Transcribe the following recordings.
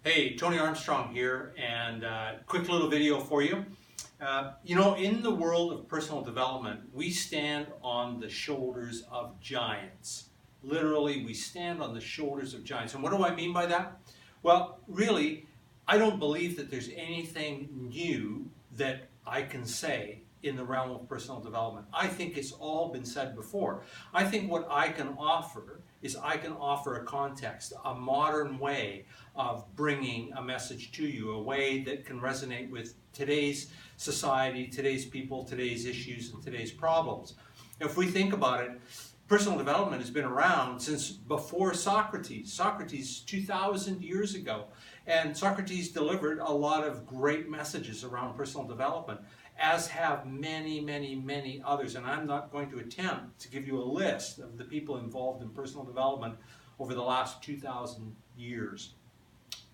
Hey, Tony Armstrong here, and quick little video for you. In the world of personal development, we stand on the shoulders of giants. Literally, we stand on the shoulders of giants. And what do I mean by that? Well, really, I don't believe that there's anything new that I can say in the realm of personal development. I think it's all been said before. I think what I can offer is I can offer a context, a modern way of bringing a message to you, a way that can resonate with today's society, today's people, today's issues, and today's problems. If we think about it, personal development has been around since before Socrates. Socrates 2,000 years ago. And Socrates delivered a lot of great messages around personal development, as have many, many, many others. And I'm not going to attempt to give you a list of the people involved in personal development over the last 2,000 years.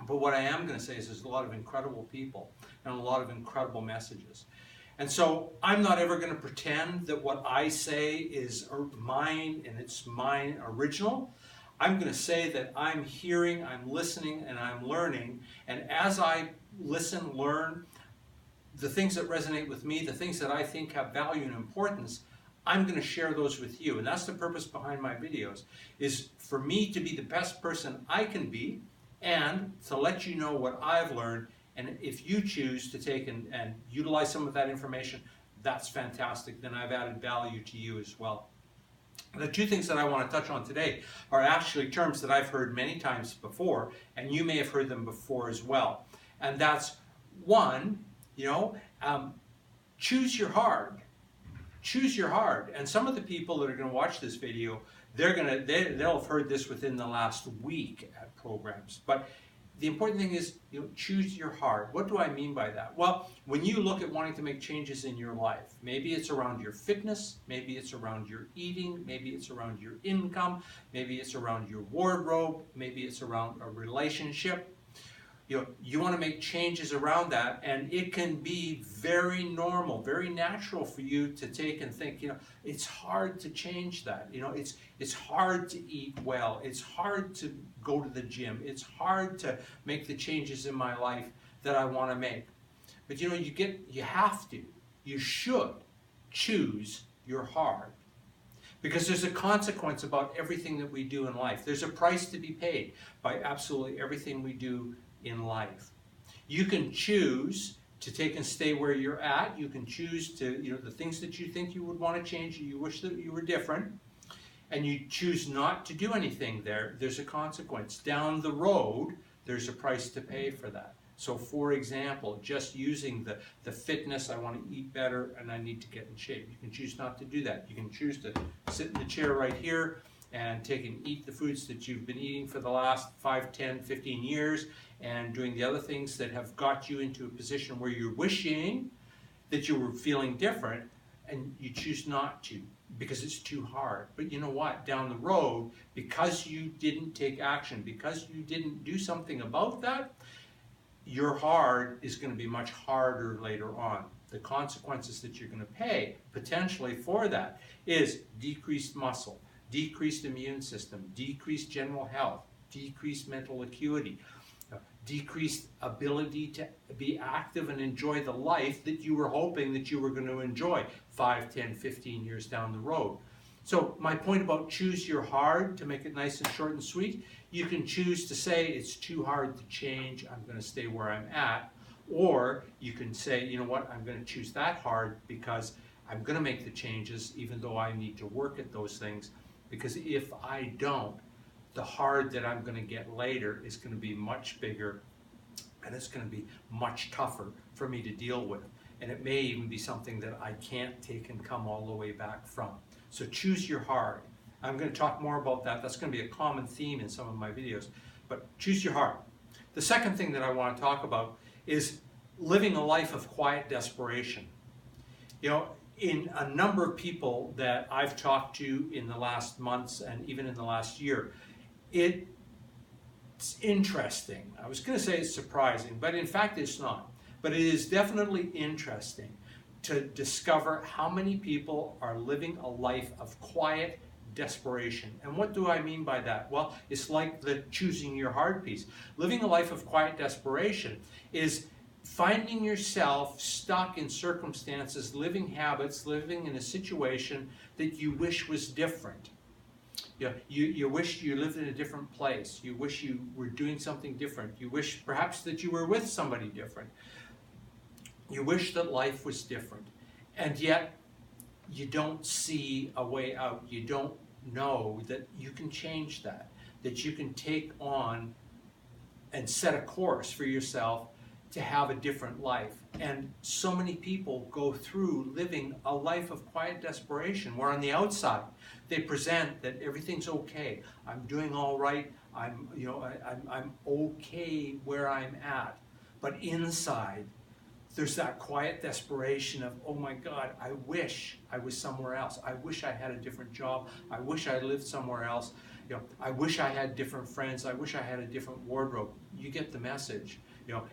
But what I am going to say is there's a lot of incredible people and a lot of incredible messages. And so I'm not ever going to pretend that what I say is mine and it's mine original. I'm going to say that I'm hearing, I'm listening, and I'm learning. And as I listen, learn, the things that resonate with me, the things that I think have value and importance, I'm going to share those with you. And that's the purpose behind my videos, is for me to be the best person I can be and to let you know what I've learned. And if you choose to take and utilize some of that information, that's fantastic. Then I've added value to you as well. The two things that I want to touch on today are actually terms that I've heard many times before, and you may have heard them before as well. And that's one, choose your hard. Choose your hard. And some of the people that are going to watch this video, they'll have heard this within the last week at programs. But the important thing is, choose your hard. What do I mean by that? Well, when you look at wanting to make changes in your life, maybe it's around your fitness, maybe it's around your eating, maybe it's around your income, maybe it's around your wardrobe, maybe it's around a relationship. You want to make changes around that, and it can be very normal, very natural for you to take and think, it's hard to change that. It's hard to eat well. It's hard to go to the gym. It's hard to make the changes in my life that I want to make. But you should choose your hard. Because there's a consequence about everything that we do in life. There's a price to be paid by absolutely everything we do in life. You can choose to take and stay where you're at. You can choose to, the things that you think you would want to change, you wish that you were different, and you choose not to do anything there. There's a consequence. Down the road, there's a price to pay for that. So for example, just using the fitness, I want to eat better and I need to get in shape. You can choose not to do that. You can choose to sit in the chair right here and take and eat the foods that you've been eating for the last 5, 10, 15 years and doing the other things that have got you into a position where you're wishing that you were feeling different, and you choose not to because it's too hard. But you know what? Down the road, because you didn't take action, because you didn't do something about that, your hard is going to be much harder later on. The consequences that you're going to pay potentially for that is decreased muscle, decreased immune system, decreased general health, decreased mental acuity, decreased ability to be active and enjoy the life that you were hoping that you were going to enjoy 5, 10, 15 years down the road. So my point about choose your hard, to make it nice and short and sweet, you can choose to say it's too hard to change, I'm going to stay where I'm at, or you can say, you know what, I'm going to choose that hard because I'm going to make the changes even though I need to work at those things, because if I don't, the hard that I'm going to get later is going to be much bigger and it's going to be much tougher for me to deal with. And it may even be something that I can't take and come all the way back from. So choose your hard. I'm going to talk more about that. That's going to be a common theme in some of my videos. But choose your hard. The second thing that I want to talk about is living a life of quiet desperation. In a number of people that I've talked to in the last months and even in the last year, it's interesting. I was going to say it's surprising, but in fact it's not. But it is definitely interesting to discover how many people are living a life of quiet desperation. And what do I mean by that? Well, it's like the choosing your hard piece. Living a life of quiet desperation is finding yourself stuck in circumstances, living habits, living in a situation that you wish was different. You wish you lived in a different place. You wish you were doing something different. You wish perhaps that you were with somebody different. You wish that life was different. And yet, you don't see a way out. You don't know that you can change that, that you can take on and set a course for yourself to have a different life. And so many people go through living a life of quiet desperation, where on the outside they present that everything's okay. I'm doing all right. I'm okay where I'm at. But inside, there's that quiet desperation of, oh my God, I wish I was somewhere else. I wish I had a different job. I wish I lived somewhere else. I wish I had different friends. I wish I had a different wardrobe. You get the message.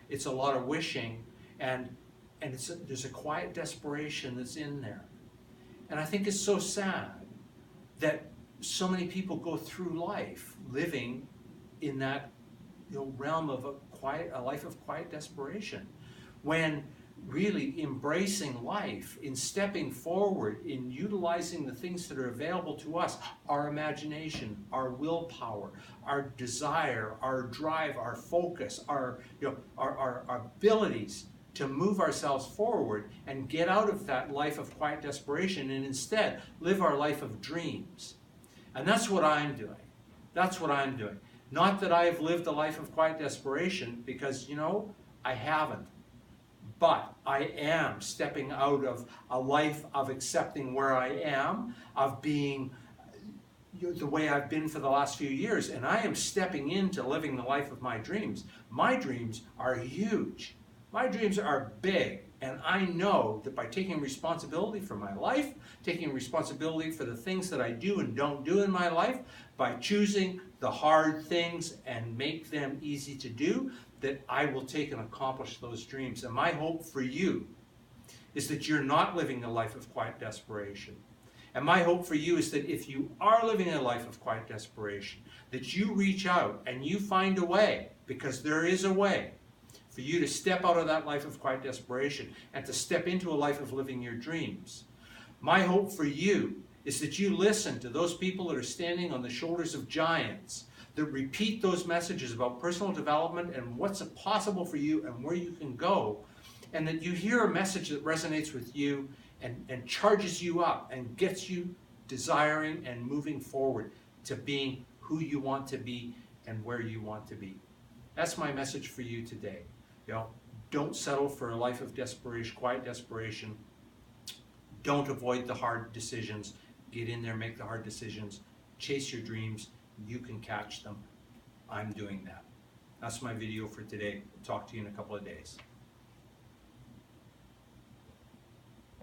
It's a lot of wishing, and there's a quiet desperation that's in there. And I think it's so sad that so many people go through life living in that realm of a life of quiet desperation, when really embracing life, in stepping forward, in utilizing the things that are available to us, our imagination, our willpower, our desire, our drive, our focus, our abilities to move ourselves forward and get out of that life of quiet desperation, and instead live our life of dreams. And that's what I'm doing. That's what I'm doing. Not that I've lived a life of quiet desperation, because, I haven't. But I am stepping out of a life of accepting where I am, of being the way I've been for the last few years, and I am stepping into living the life of my dreams. My dreams are huge. My dreams are big, and I know that by taking responsibility for my life, taking responsibility for the things that I do and don't do in my life, by choosing the hard things and make them easy to do, that I will take and accomplish those dreams. And my hope for you is that you're not living a life of quiet desperation. And my hope for you is that if you are living a life of quiet desperation, that you reach out and you find a way, because there is a way, for you to step out of that life of quiet desperation and to step into a life of living your dreams. My hope for you is that you listen to those people that are standing on the shoulders of giants, that repeat those messages about personal development and what's possible for you and where you can go, and that you hear a message that resonates with you and charges you up and gets you desiring and moving forward to being who you want to be and where you want to be. That's my message for you today. Don't settle for a life of desperation, quiet desperation. Don't avoid the hard decisions. Get in there, make the hard decisions. Chase your dreams. You can catch them. I'm doing that. That's my video for today. Talk to you in a couple of days.